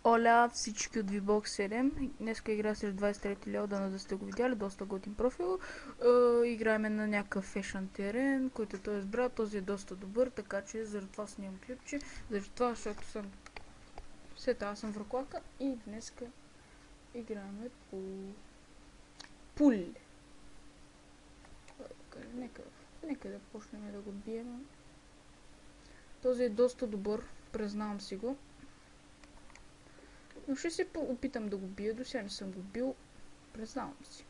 Оля, всички от VBOX 7. Днеска игра срещу 23 лева, да сте го видяли, доста готин профил. Играеме на някакъв фешън терен, който той избра. Този е доста добър, така че заради това снимам клипче. Заради това, защото съм аз съм враклака и днеска играеме по пул. Нека да почнем да го бием. Този е доста добър, признавам си го. Но ще се опитам да го бия. До сега не съм го бил. Признавам си.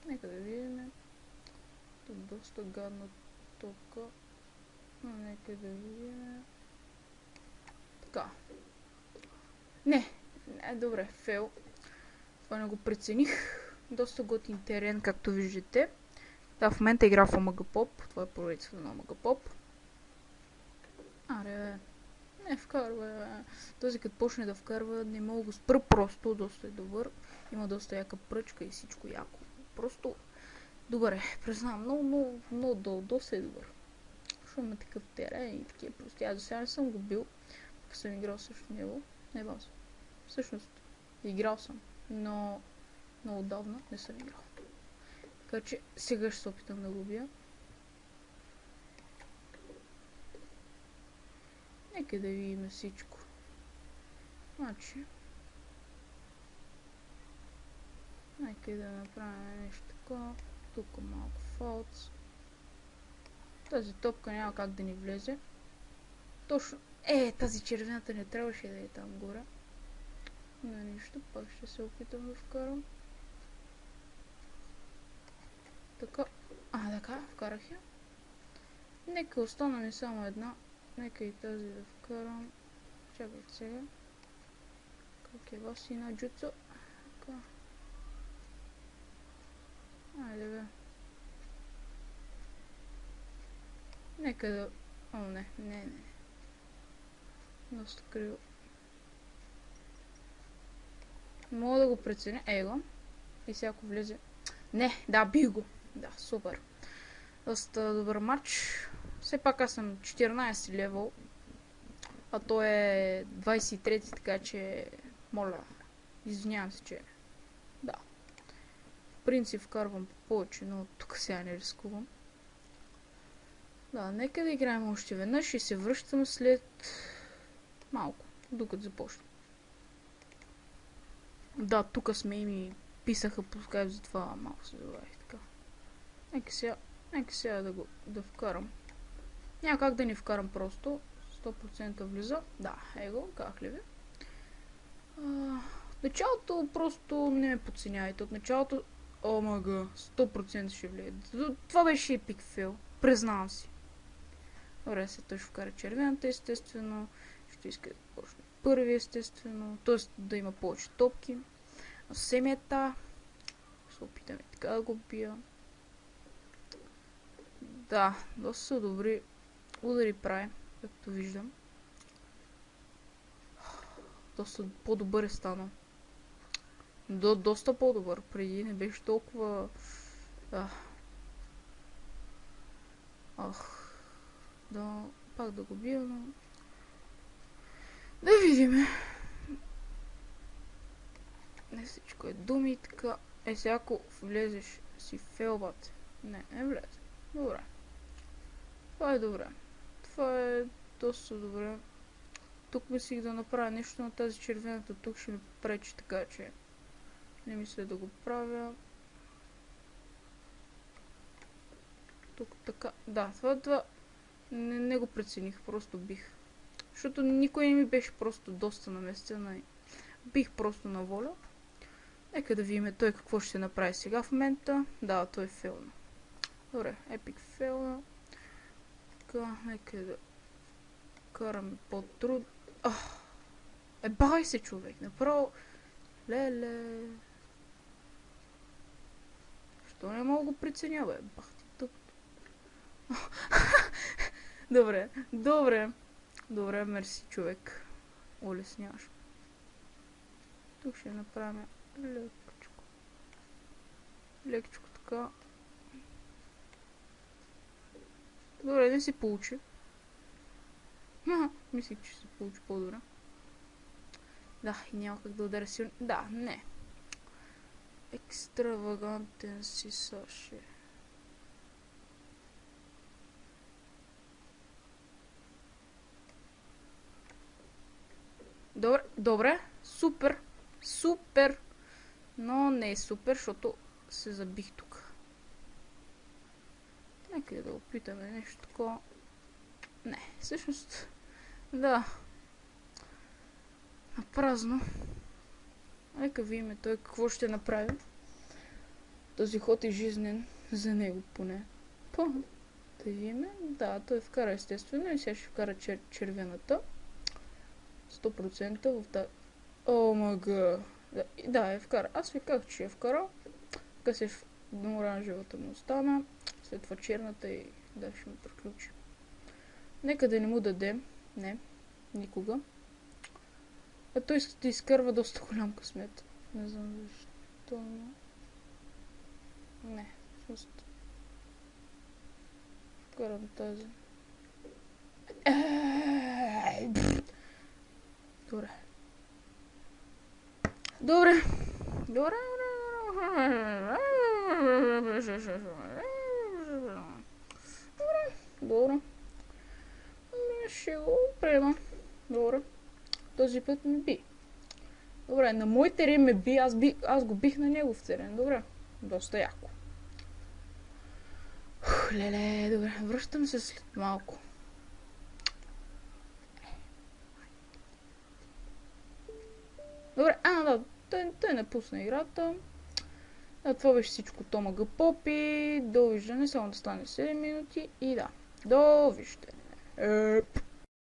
Нека да видим. Тук доста гадна топка. Но нека да видим. Така. Не, добре, фейл. Това не го прецених. Доста готин терен, както виждате. Да, в момента игра в Омага Поп. Това е поредицата на Омага Поп. Аре, не вкарва. Този като почне да вкарва, не мога го спра просто. Доста е добър. Има доста яка пръчка и всичко яко. Просто добър е. Признавам, много доста е добър. Защото има такъв терен и такива прости. Аз до сега не съм го бил. Пък съм играл срещу него. Не вас. Всъщност, играл съм. Но много отдавна не съм играл. Така че сега ще се опитам да го бия. Нека да видим всичко. Значи, нека да направим нещо такова. Тук малко фалц. Тази топка няма как да ни влезе. Точно. Тази червената не трябваше да е там горе. Но нищо, пак ще се опитам да вкарам. Така. Така, вкарах я. Нека остана ми само една. Нека и тази да вкарам. Чакайте сега. Как е вас и на джуцо? Така. Айде бе. Нека да... не. Доста криво. Мога да го преценя. Его. И всяко влезе. Не, да, бих го. Да, супер. Доста добър матч. Все пак аз съм 14 левел. А той е 23, така че... Моля. Извинявам се, че... Да. В принцип вкарвам повече, но тук сега не рискувам. Да, нека да играем още веднъж и се връщам след... малко, докато започна. Да, тук сме и ми писаха по скайп, затова малко се забавих така. Нека сега да вкарам. Няма как да ни вкарам просто. 100% влиза. Да, его, как ли ви? От началото просто не ме подценявайте. От началото... Омага, 100% ще влезе. Това беше епик фейл. Признавам си. Добре, сега той ще вкара червената, естествено. Ще иска да почне първи, естествено. Тоест да има повече топки. А семета. Ще опитаме така да го бия. Да, доста добри удари прави, както виждам. Доста по-добър е станал. Доста по-добър. Преди не беше толкова... Да, пак да го бия, но... Да видиме. Не всичко е думи, така. Сега ако влезеш си фейлбат. Не влезе. Добре. Това е добре. Това е доста добре. Тук мислих да направя нещо, но тази червената тук ще ми пречи, така че не мисля да го правя. Тук така. Да, това не го прецених, просто бих. Защото никой не ми беше просто доста наместен. Бих просто на воля. Нека да видим той какво ще направи сега в момента. Да, той е фейлна. Добре, епик фейла. Така, нека да караме по-труд. Багай се, човек, направо. Леле. Що не мога да го преценя, бе? Бах ти тъп. Добре, мерси, човек. Улесняваш. Тук ще направим лекичко така. Добре, не си получи. Мислих, че ще се получи по-добре. Да, и няма как да ударя силно. Да, не. Екстравагантен си, Саши. Добре, добре. Супер. Супер. Но не е супер, защото се забих тук. Нека да опитаме нещо такова. Не, всъщност... Да. Напразно. Нека видим той какво ще направи. Този ход е жизнен за него поне. Да видим. Да, той вкара естествено и сега ще вкара червената. 100% в тази... О, мага. Да, е вкара. Аз ви казах, че е вкарал. Така се оранжевата му остана. След това черната и да, ще му приключи. Нека да не му дадем. Не, никога. А той да изкарва доста голям късмет. Не знам защо. Не, всъщност. Вкарам тази. Добре. Добре. Добре. Добре. Ще го приема. Добре. Този път ме би. Добре, на мой терен ме би, аз го бих на негов терен. Добре. Доста яко. Леле, добре. Връщам се след малко. Добре, да. Той напусна играта. Това беше всичко. Тома Гъпопи. Довиждане, само да стане 7 минути. И да. Довиждане.